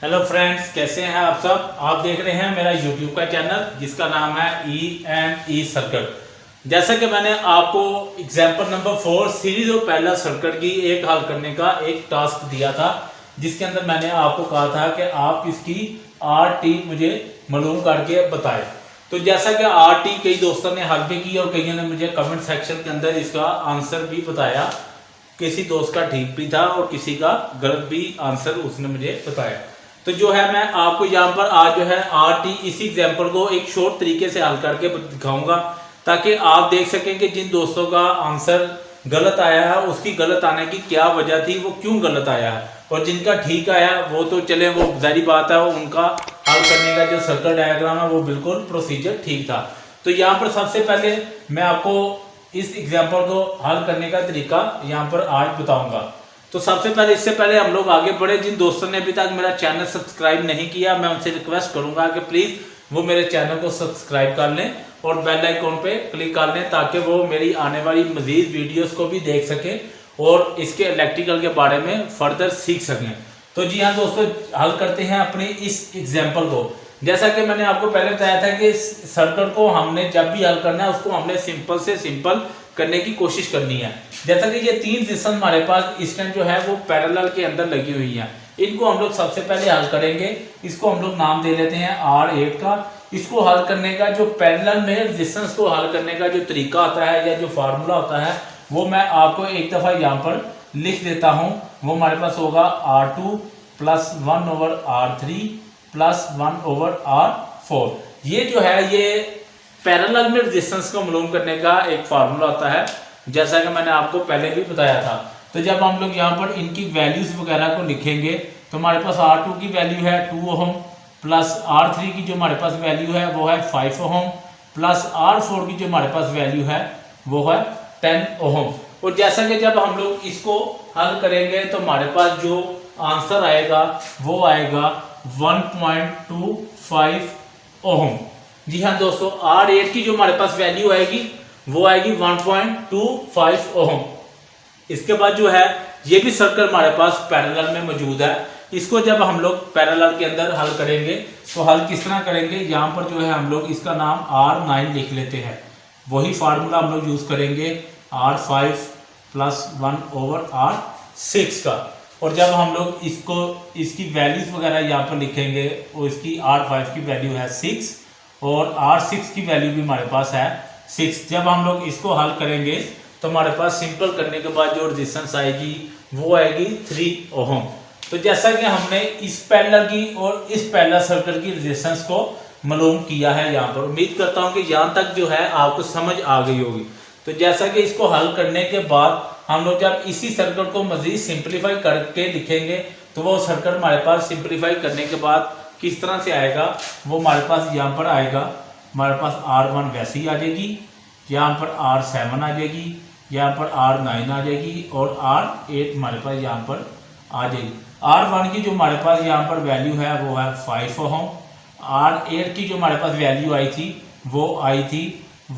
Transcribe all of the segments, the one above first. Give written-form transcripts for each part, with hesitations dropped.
Hello friends, कैसे हैं आप सब। आप देख रहे हैं मेरा यूट्यूब का चैनल जिसका नाम है E&E सर्किट। जैसा कि मैंने आपको example number 4 series of parallel circuit की एक हल करने का एक टास्क दिया था, जिसके अंदर मैंने आपको कहा था कि आप इसकी RT मुझे मालूम करके बताएं। तो जैसा कि RT कई दोस्तों ने हल भी की और कईयों ने मुझे कमेंट सेक्शन के अंदर इसका आंसर भी बताया। किसी दोस्त का ठीक भी था और किसी का गलत भी आंसर उसने मुझे बताया। तो जो है मैं आपको यहाँ पर आज जो है RT इसी एग्जाम्पल को एक शॉर्ट तरीके से हल करके दिखाऊंगा, ताकि आप देख सकें कि जिन दोस्तों का आंसर गलत आया है उसकी गलत आने की क्या वजह थी, वो क्यों गलत आया है, और जिनका ठीक आया वो तो चले, वो जारी बात है, उनका हल करने का जो सर्किट डायग्राम है वो बिल्कुल प्रोसीजर ठीक था। तो यहाँ पर सबसे पहले मैं आपको इस एग्जाम्पल को हल करने का तरीका यहाँ पर आज बताऊंगा। तो सबसे पहले, इससे पहले हम लोग आगे बढ़े, जिन दोस्तों ने अभी तक मेरा चैनल सब्सक्राइब नहीं किया, मैं उनसे रिक्वेस्ट करूंगा कि प्लीज वो मेरे चैनल को सब्सक्राइब कर लें और बेल आइकॉन पे क्लिक कर लें, ताकि वो मेरी आने वाली मजीद वीडियोस को भी देख सकें और इसके इलेक्ट्रिकल के बारे में फर्दर सीख सकें। तो जी हाँ दोस्तों, हल करते हैं अपने इस एग्जाम्पल को। जैसा कि मैंने आपको पहले बताया था कि सर्किट को हमने जब भी हल करना है उसको हमने सिंपल से सिंपल करने की कोशिश करनी है। जैसा कि ये 3 रेजिस्टेंस हमारे पास इस टाइम जो है वो पैरेलल के अंदर लगी हुई हैं, इनको हम लोग सबसे पहले हल करेंगे। इसको हम लोग नाम दे लेते हैं R8 का। इसको हल करने का जो पैरेलल में रेजिस्टेंस को हल करने का जो तरीका होता है या जो फार्मूला होता है वो मैं आपको एक दफा यहाँ पर लिख देता हूँ। वो हमारे पास होगा R2 plus 1/R3 plus 1/R4। ये जो है ये पैरेलल में रेजिस्टेंस को मालूम करने का एक फार्मूला होता है, जैसा कि मैंने आपको पहले भी बताया था। तो जब हम लोग यहाँ पर इनकी वैल्यूज वगैरह को लिखेंगे तो हमारे पास R2 की वैल्यू है 2 ओम, प्लस R3 की जो हमारे पास वैल्यू है वो है 5 ओम, प्लस R4 की जो हमारे पास वैल्यू है वो है 10 ओम। और जैसा कि जब हम लोग इसको हल करेंगे तो हमारे पास जो आंसर आएगा वो आएगा 1.25 ओम। जी हाँ दोस्तों, R8 की जो हमारे पास वैल्यू आएगी वो आएगी 1.25 ओम। इसके बाद जो है ये भी सर्किट हमारे पास पैरेलल में मौजूद है। इसको जब हम लोग पैरेलल के अंदर हल करेंगे तो हल किस तरह करेंगे, यहाँ पर जो है हम लोग इसका नाम R9 लिख लेते हैं। वही फार्मूला हम लोग यूज करेंगे R5 प्लस 1/R6 का। और जब हम लोग इसको इसकी वैल्यूज वगैरह यहाँ पर लिखेंगे, और इसकी R5 की वैल्यू है 6 और R6 की वैल्यू भी हमारे पास है 6। जब हम लोग इसको हल करेंगे तो हमारे पास सिंपल करने के बाद जो रेजिस्टेंस आएगी वो आएगी 3 ओम। तो जैसा कि हमने इस पैरेलल की और इस पैरेलल सर्किट की रेजिस्टेंस को मालूम किया है यहाँ पर, उम्मीद करता हूँ कि यहाँ तक जो है आपको समझ आ गई होगी। तो जैसा कि इसको हल करने के बाद हम लोग जब इसी सर्किट को मजीद सिंप्लीफाई करके लिखेंगे तो वो सर्किट हमारे पास सिंप्लीफाई करने के बाद किस तरह से आएगा वो हमारे पास यहाँ पर आएगा। हमारे पास R1 वैसे ही आ जाएगी, यहाँ पर R7 आ जाएगी, यहाँ पर R9 आ जाएगी और R8 हमारे पास यहाँ पर आ जाएगी। R1 की जो हमारे पास यहाँ पर वैल्यू है वो है 5 ओम। R8 की जो हमारे पास वैल्यू आई थी वो आई थी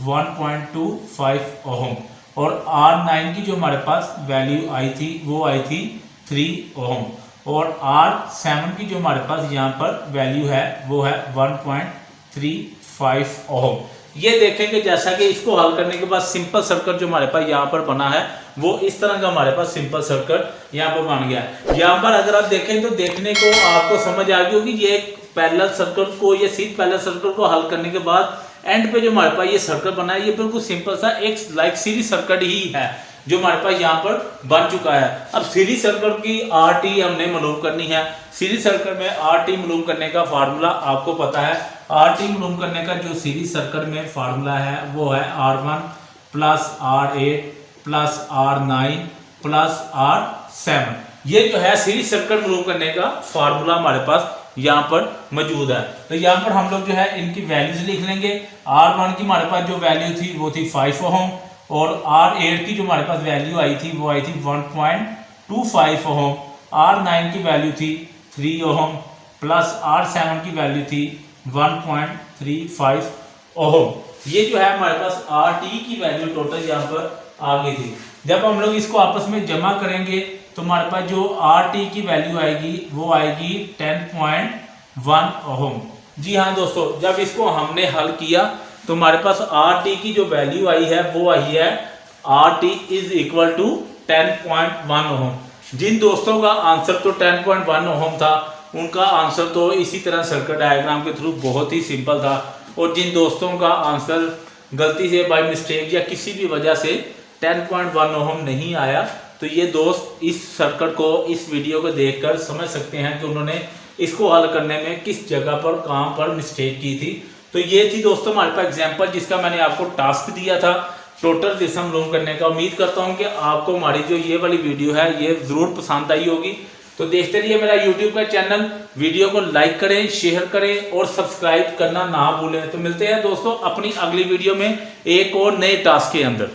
1.25 ओम, और R9 की जो हमारे पास वैल्यू आई थी वो आई थी 3 ओम, और R7 की जो हमारे पास यहाँ पर वैल्यू है वो है 1.35 ओम। ये देखेंगे जैसा कि इसको हल करने के बाद सिंपल सर्किट जो हमारे पास यहाँ पर बना है वो इस तरह का हमारे पास सिंपल सर्किट यहाँ पर बन गया है। यहाँ पर अगर आप देखें तो देखने को आपको समझ आ गई होगी, ये पैरेलल सर्किट को, ये सीरीज पैरेलल सर्किट को हल करने के बाद एंड पे जो हमारे पास ये सर्किट बना है ये बिल्कुल सिंपल सा एक लाइक सीरीज सर्किट ही है जो हमारे पास यहाँ पर बन चुका है। अब सीरीज सर्किट की RT हमने मालूम करनी है। सीरीज सर्किट में RT मालूम करने का फार्मूला आपको पता है। RT मालूम करने का जो सीरीज सर्किट में फार्मूला है वो है R1 plus R8 plus R9 plus R7। ये जो है सीरीज सर्किट मालूम करने का फार्मूला हमारे पास यहाँ पर मौजूद है। तो यहाँ पर हम लोग जो है इनकी वैल्यूज लिख लेंगे। R1 की हमारे पास जो वैल्यू थी वो थी 5 ओम, और R8 की जो हमारे पास वैल्यू आई थी वो आई थी 1.25 ओम। R9 की वैल्यू थी 3 ओम, प्लस R7 की वैल्यू थी 1.35 ओम। ये जो है हमारे पास RT की वैल्यू टोटल यहाँ पर आ गई थी। जब हम लोग इसको आपस में जमा करेंगे तो हमारे पास जो RT की वैल्यू आएगी वो आएगी 10.1 ओम। जी हाँ दोस्तों, जब इसको हमने हल किया तो हमारे पास RT की जो वैल्यू आई है वो आई है RT इज इक्वल टू 10.1 ओम। जिन दोस्तों का आंसर तो 10.1 ओम था उनका आंसर तो इसी तरह सर्किट डायग्राम के थ्रू बहुत ही सिंपल था, और जिन दोस्तों का आंसर गलती से बाय मिस्टेक या किसी भी वजह से 10.1 ओम नहीं आया तो ये दोस्त इस सर्किट को, इस वीडियो को देखकर समझ सकते हैं कि उन्होंने इसको हल करने में किस जगह पर, कहाँ पर मिस्टेक की थी। तो ये थी दोस्तों हमारे पास एग्जाम्पल जिसका मैंने आपको टास्क दिया था टोटल डिसम लूम करने का। उम्मीद करता हूँ कि आपको हमारी जो ये वाली वीडियो है ये ज़रूर पसंद आई होगी। तो देखते रहिए मेरा यूट्यूब का चैनल, वीडियो को लाइक करें, शेयर करें और सब्सक्राइब करना ना भूलें। तो मिलते हैं दोस्तों अपनी अगली वीडियो में एक और नए टास्क के अंदर।